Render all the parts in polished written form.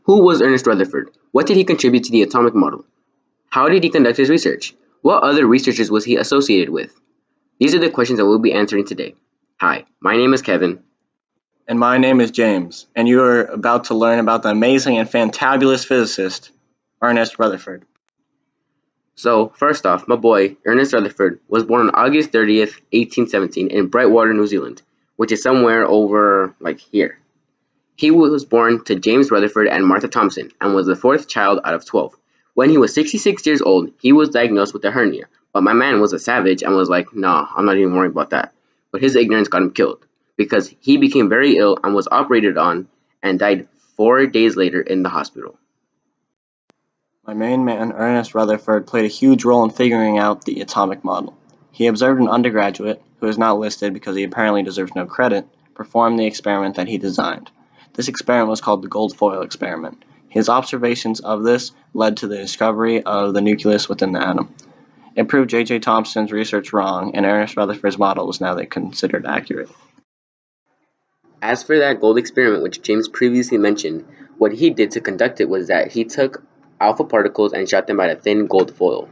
Who was Ernest Rutherford? What did he contribute to the atomic model? How did he conduct his research? What other researchers was he associated with? These are the questions that we'll be answering today. Hi, my name is Kevin. And my name is James, and you are about to learn about the amazing and fantabulous physicist, Ernest Rutherford. So, first off, my boy, Ernest Rutherford, was born on August 30th, 1817 in Brightwater, New Zealand, which is somewhere over, like, here. He was born to James Rutherford and Martha Thompson and was the fourth child out of 12. When he was 66 years old, he was diagnosed with a hernia, but my man was a savage and was like, nah, I'm not even worried about that. But his ignorance got him killed because he became very ill and was operated on and died 4 days later in the hospital. My main man, Ernest Rutherford, played a huge role in figuring out the atomic model. He observed an undergraduate, who is not listed because he apparently deserves no credit, perform the experiment that he designed. This experiment was called the gold foil experiment. His observations of this led to the discovery of the nucleus within the atom. It proved J.J. Thomson's research wrong, and Ernest Rutherford's model was now considered accurate. As for that gold experiment which James previously mentioned, what he did to conduct it was that he took alpha particles and shot them at a thin gold foil.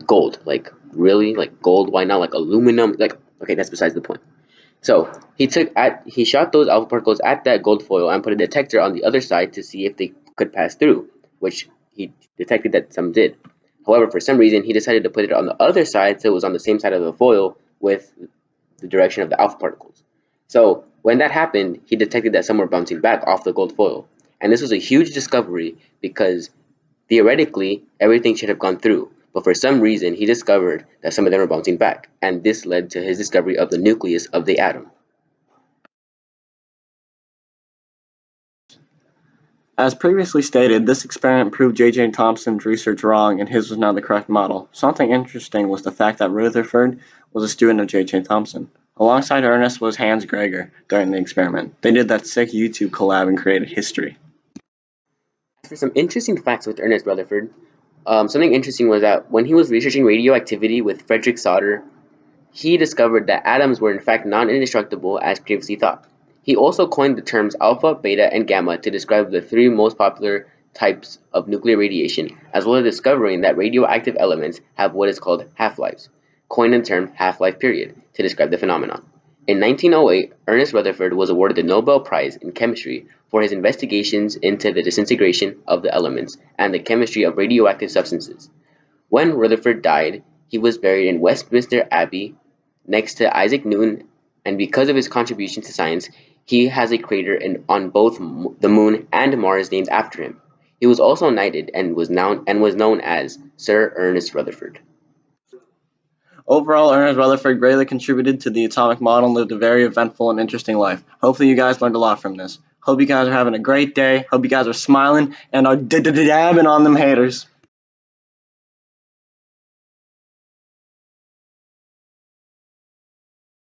Gold, like really, like gold? Why not like aluminum? Like, okay, that's besides the point. So he shot those alpha particles at that gold foil and put a detector on the other side to see if they could pass through, which he detected that some did. However, for some reason, he decided to put it on the other side so it was on the same side of the foil with the direction of the alpha particles. So when that happened, he detected that some were bouncing back off the gold foil. And this was a huge discovery because theoretically, everything should have gone through. But for some reason, he discovered that some of them were bouncing back, and this led to his discovery of the nucleus of the atom. As previously stated, this experiment proved J.J. Thomson's research wrong and his was now the correct model. Something interesting was the fact that Rutherford was a student of J.J. Thomson. Alongside Ernest was Hans Gregor during the experiment. They did that sick YouTube collab and created history. As for some interesting facts with Ernest Rutherford, something interesting was that when he was researching radioactivity with Frederick Sauter, he discovered that atoms were in fact non-indestructible as previously thought. He also coined the terms alpha, beta, and gamma to describe the three most popular types of nuclear radiation, as well as discovering that radioactive elements have what is called half-lives, coined the term half-life period to describe the phenomenon. In 1908, Ernest Rutherford was awarded the Nobel Prize in Chemistry for his investigations into the disintegration of the elements and the chemistry of radioactive substances. When Rutherford died, he was buried in Westminster Abbey next to Isaac Newton, and because of his contribution to science, he has a crater on both the Moon and Mars named after him. He was also knighted and was known as Sir Ernest Rutherford. Overall, Ernest Rutherford greatly contributed to the atomic model and lived a very eventful and interesting life. Hopefully you guys learned a lot from this. Hope you guys are having a great day. Hope you guys are smiling and are dabbing on them haters.